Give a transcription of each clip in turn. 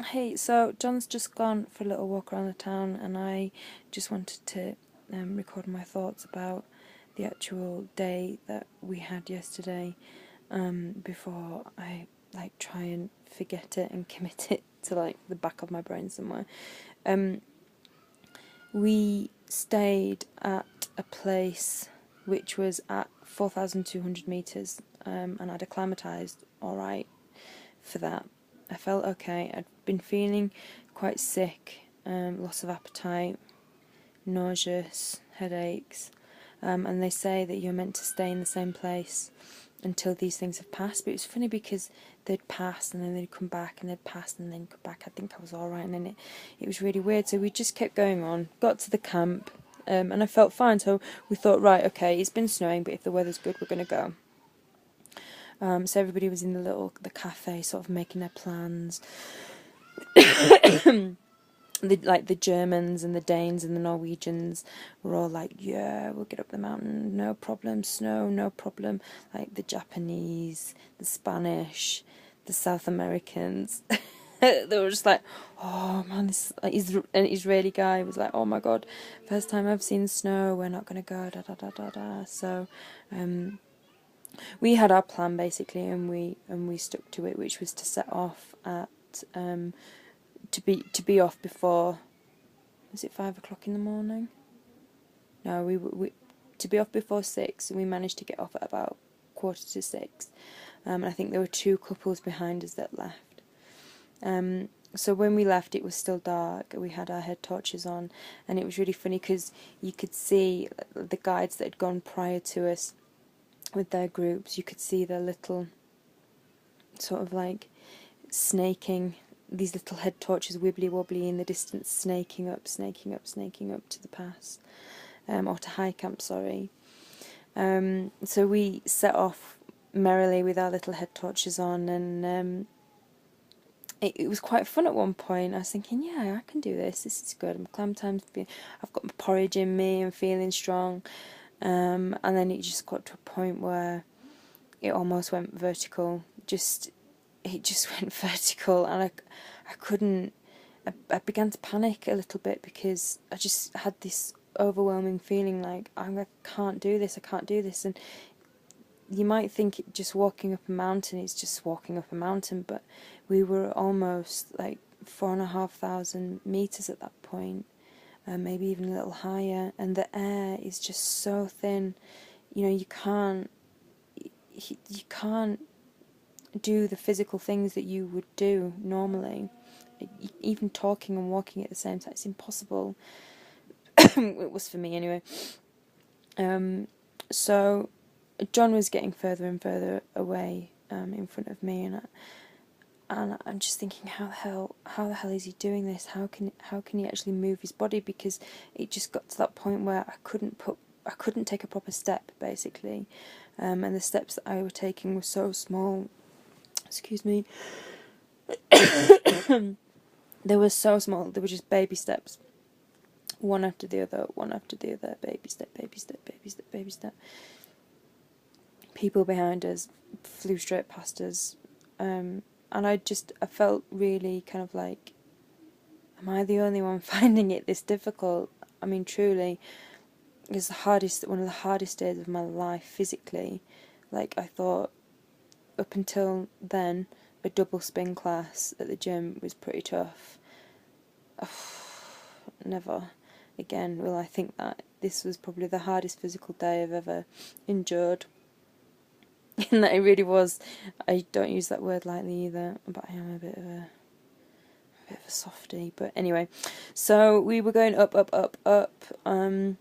Hey, so John's just gone for a little walk around the town, and I just wanted to record my thoughts about the actual day that we had yesterday, before I try and forget it and commit it to the back of my brain somewhere. Um, we stayed at a place which was at 4,200 meters, and I'd acclimatized all right for that. I felt okay. I'd been feeling quite sick, loss of appetite, nauseous, headaches, and they say that you're meant to stay in the same place until these things have passed. But it was funny because they'd pass and then they'd come back and they'd pass and then come back. I think I was all right, and then it was really weird. So we just kept going on, got to the camp, and I felt fine. So we thought, right, okay, it's been snowing, but if the weather's good, we're going to go. So everybody was in the cafe, sort of making their plans. The Germans and the Danes and the Norwegians were all like, yeah, we'll get up the mountain, no problem, snow, no problem. Like the Japanese, the Spanish, the South Americans, they were just like, oh man, this an Israeli guy was like, oh my god, first time I've seen snow, we're not gonna go, da da da da da. So, we had our plan basically, and we stuck to it, which was to set off at to be off before, was it 5 o'clock in the morning? No, we to be off before 6, and we managed to get off at about 5:45. And I think there were 2 couples behind us that left. So when we left, it was still dark. We had our head torches on, and it was really funny because you could see the guides that had gone prior to us with their groups. You could see their little sort of snaking, these little head torches wibbly wobbly in the distance, snaking up to the pass, or to high camp, sorry. So we set off merrily with our little head torches on, and it was quite fun at one point. I was thinking, yeah, I can do this. This is good. I'm climb time's I've got my porridge in me. I'm feeling strong. And then it just got to a point where it almost went vertical. It just went vertical, and I couldn't. I began to panic a little bit because I just had this overwhelming feeling like I can't do this. I can't do this, and you might think just walking up a mountain is just walking up a mountain, but we were almost 4,500 meters at that point, maybe even a little higher, and the air is just so thin. You can't do the physical things that you would do normally. Even talking and walking at the same time, it's impossible. It was for me anyway. So John was getting further and further away in front of me, and I'm just thinking, how the hell is he doing this? How can he actually move his body? Because it just got to that point where I couldn't take a proper step basically, and the steps that I were taking were so small. Excuse me. They were so small. They were just baby steps, one after the other, baby step, baby step, baby step, baby step. People behind us flew straight past us, and I felt really kind of like, am I the only one finding it this difficult? I mean, truly, it was one of the hardest days of my life physically. I thought, up until then, a double spin class at the gym was pretty tough. Never again will I think that. This was probably the hardest physical day I've ever endured. And that it really was. I don't use that word lightly either, but I am a bit of a softie. But anyway, so we were going up, and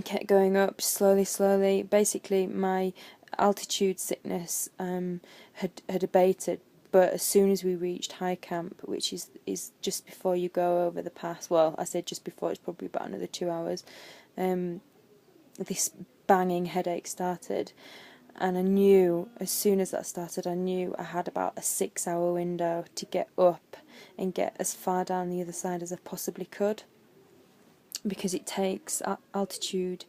kept going up slowly. Basically, my altitude sickness had abated, but as soon as we reached high camp, which is just before you go over the pass, well, I said just before, it's probably about another 2 hours, this banging headache started, and I knew as soon as that started, I had about a 6-hour window to get up and get as far down the other side as I possibly could, because it takes altitude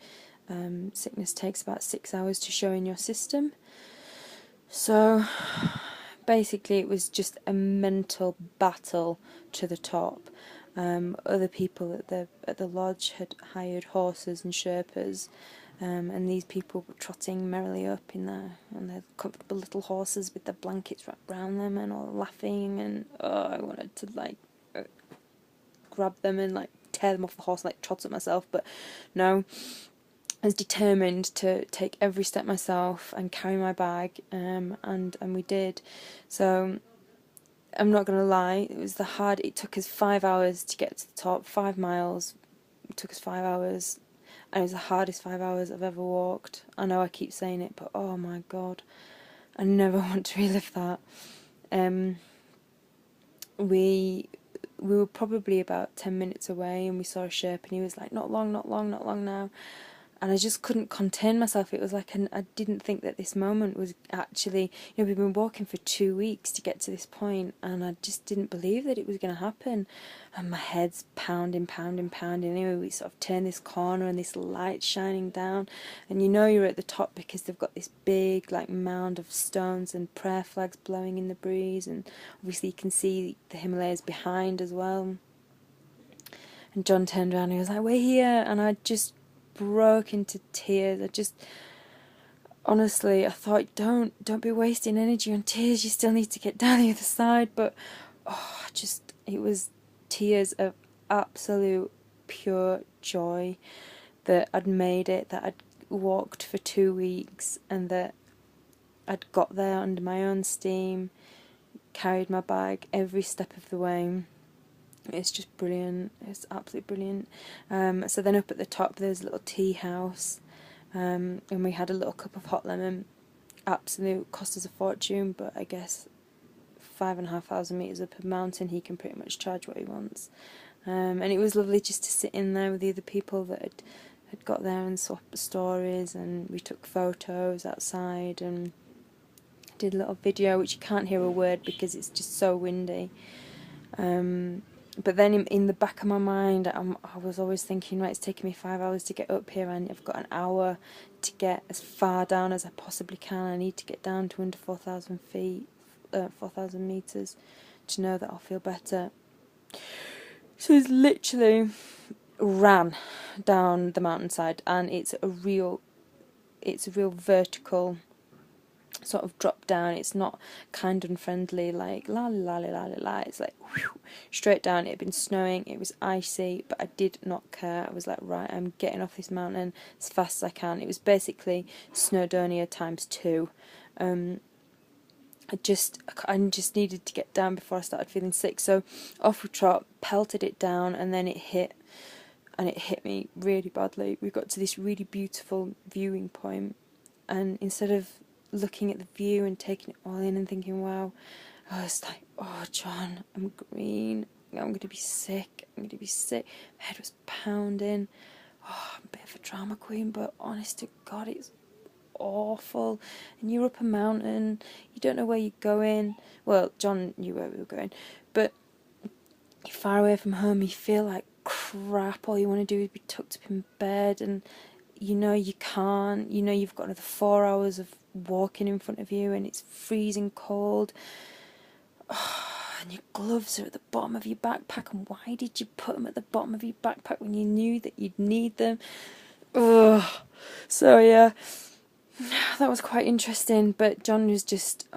sickness takes about 6 hours to show in your system. So basically it was just a mental battle to the top. Other people at the lodge had hired horses and Sherpas, and these people were trotting merrily up in on their comfortable little horses with their blankets wrapped around them and all laughing, and I wanted to like grab them and like tear them off the horse and like trot at myself, but no. I was determined to take every step myself and carry my bag, and we did. So I'm not gonna lie, it took us 5 hours to get to the top, 5 miles. It took us 5 hours, and it was the hardest 5 hours I've ever walked. I know I keep saying it, but oh my god, I never want to relive that. We were probably about 10 minutes away, and we saw a Sherpa, and he was like, not long, not long, not long now. And I just couldn't contain myself. It was like I didn't think that this moment was actually, we've been walking for 2 weeks to get to this point, and I just didn't believe that it was going to happen. And my head's pounding, pounding, pounding. Anyway, we sort of turn this corner, and this light shining down, and you're at the top because they've got this big like mound of stones and prayer flags blowing in the breeze, and obviously you can see the Himalayas behind as well. And John turned around and he was like, "We're here," and I just broke into tears. Honestly, I thought, don't be wasting energy on tears, you still need to get down the other side. But it was tears of absolute pure joy that I'd made it, that I'd walked for 2 weeks, and that I'd got there under my own steam, carried my bag every step of the way. It's just brilliant. It's absolutely brilliant. So then up at the top there's a little tea house, and we had a little cup of hot lemon. Absolute cost us a fortune, but I guess 5,500 metres up a mountain, he can pretty much charge what he wants. And it was lovely just to sit in there with the other people that had got there and swapped stories, and we took photos outside and did a little video, which you can't hear a word because it's just so windy. But then in the back of my mind, I was always thinking, right, it's taken me 5 hours to get up here, and I've got an hour to get as far down as I possibly can. I need to get down to under 4,000 feet, 4,000 metres, to know that I'll feel better. So it's literally ran down the mountainside, and it's a real vertical sort of drop down. It's not kind and friendly like la la la la la la. It's like whew, straight down. It had been snowing, it was icy, but I did not care. I was like, right, I'm getting off this mountain as fast as I can. It was basically Snowdonia times 2. I just needed to get down before I started feeling sick. So off we trot, pelted it down, and then it hit me really badly. We got to this really beautiful viewing point, and instead of looking at the view and taking it all in and thinking, wow, I was like, oh John, I'm green, I'm going to be sick, my head was pounding. I'm a bit of a drama queen, but honest to God, it's awful. And you're up a mountain, you don't know where you're going. Well, John knew where we were going, but you're far away from home, you feel like crap. All you want to do is be tucked up in bed, and you can't, you've got another 4 hours of walking in front of you, and it's freezing cold. And your gloves are at the bottom of your backpack, and why did you put them at the bottom of your backpack when you knew that you'd need them? So yeah, that was quite interesting. But John was just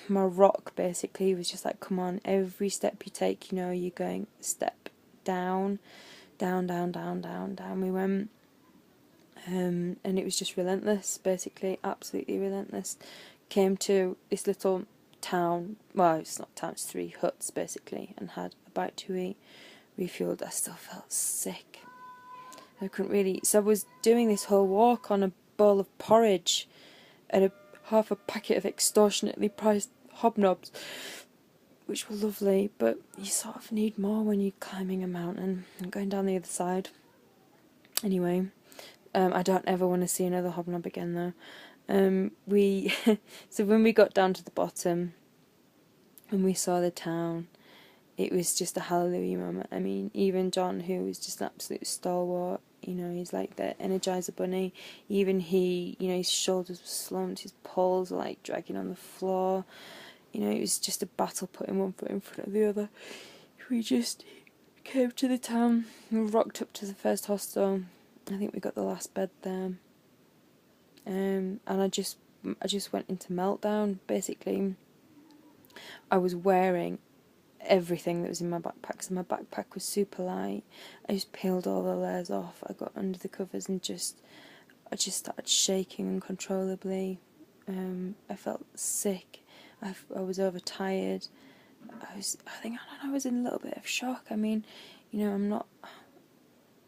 my rock, basically. He was just like, come on, every step you take, you're going a step down, down, down, down, down, down. We went. And it was just relentless, basically, absolutely relentless. Came to this little town, well, it's not a town, it's 3 huts, basically, and had a bite to eat, refuelled. I still felt sick. I couldn't really, so I was doing this whole walk on a bowl of porridge and half a packet of extortionately priced hobnobs, which were lovely, but you sort of need more when you're climbing a mountain and going down the other side. Anyway, I don't ever want to see another hobnob again, though. So when we got down to the bottom and we saw the town, it was just a hallelujah moment. I mean, even John, who was just an absolute stalwart, he's like the Energizer Bunny. Even he, his shoulders were slumped, his poles were like dragging on the floor. you know, it was just a battle putting one foot in front of the other. We just came to the town, we rocked up to the first hostel. I think we got the last bed there. And I just went into meltdown. Basically, I was wearing everything that was in my backpack, so my backpack was super light. I just peeled all the layers off. I got under the covers and I just started shaking uncontrollably. I felt sick. I was overtired. I was in a little bit of shock. I mean, you know,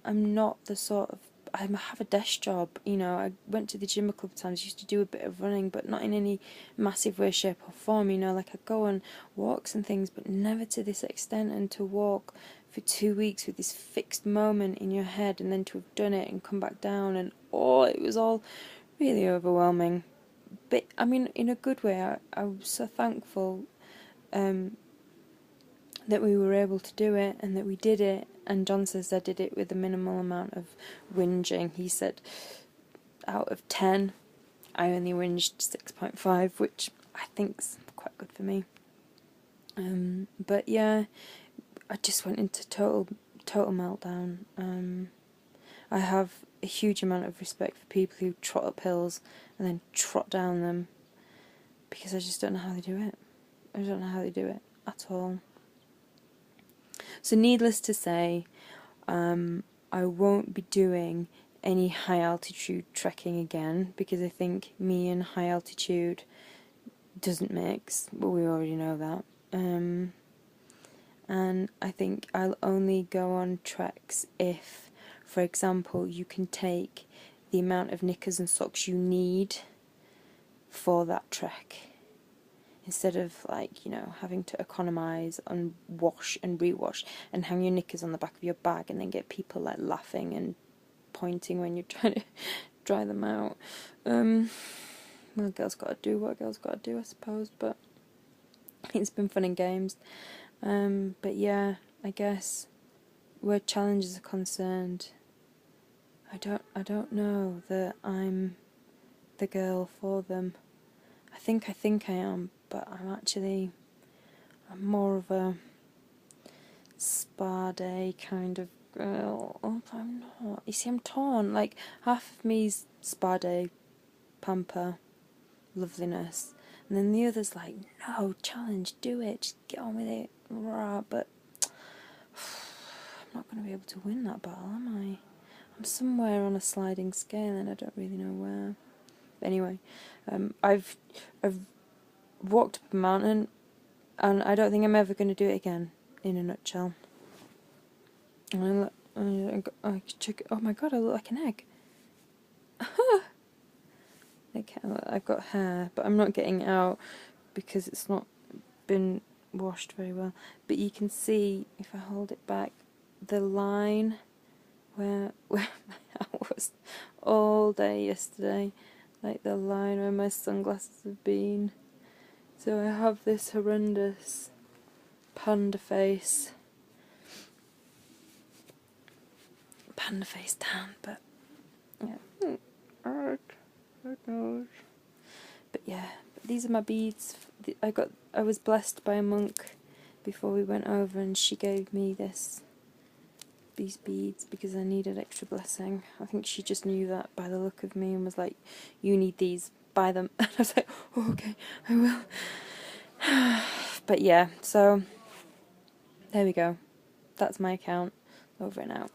I'm not the sort of, I have a desk job, you know. I went to the gym a couple of times, used to do a bit of running, but not in any massive way, shape or form, you know. Like, I go on walks and things, but never to this extent. And to walk for 2 weeks with this fixed moment in your head, and then to have done it and come back down, and it was all really overwhelming. But I mean, in a good way. I was so thankful that we were able to do it and that we did it. And John says I did it with a minimal amount of whinging. He said out of 10, I only whinged 6.5, which I think's quite good for me. But yeah, I just went into total meltdown. I have a huge amount of respect for people who trot up hills and then trot down them, because I just don't know how they do it. I don't know how they do it at all. So needless to say, I won't be doing any high altitude trekking again, because I think me and high altitude doesn't mix, but we already know that. And I think I'll only go on treks if, for example, you can take the amount of knickers and socks you need for that trek, instead of, like, you know, having to economise on wash and rewash and hang your knickers on the back of your bag and then get people like laughing and pointing when you're trying to dry them out. Well, girls gotta do what girls gotta do, I suppose, but it's been fun and games. But yeah, I guess where challenges are concerned, I don't know that I'm the girl for them. I think I am, but I'm more of a spa day kind of girl. Oh, I'm not. You see, I'm torn. Like, half of me's spa day, pamper, loveliness, and then the other's like, no, challenge, do it, just get on with it, rah. But I'm not going to be able to win that battle, am I? I'm somewhere on a sliding scale and I don't really know where. But anyway, I've walked up a mountain, and I don't think I'm ever going to do it again, in a nutshell. And I check. Oh my god, I look like an egg. I've got hair, but I'm not getting it out because it's not been washed very well. But you can see, if I hold it back, the line where my hair was all day yesterday. Like the line where my sunglasses have been. So I have this horrendous panda face tan, but yeah, but yeah, these are my beads. I was blessed by a monk before we went over, and she gave me these beads because I needed extra blessing. I think she just knew that by the look of me and was like, you need these, buy them. And I was like, oh, okay, I will. But yeah, so there we go. That's my account. Over and out.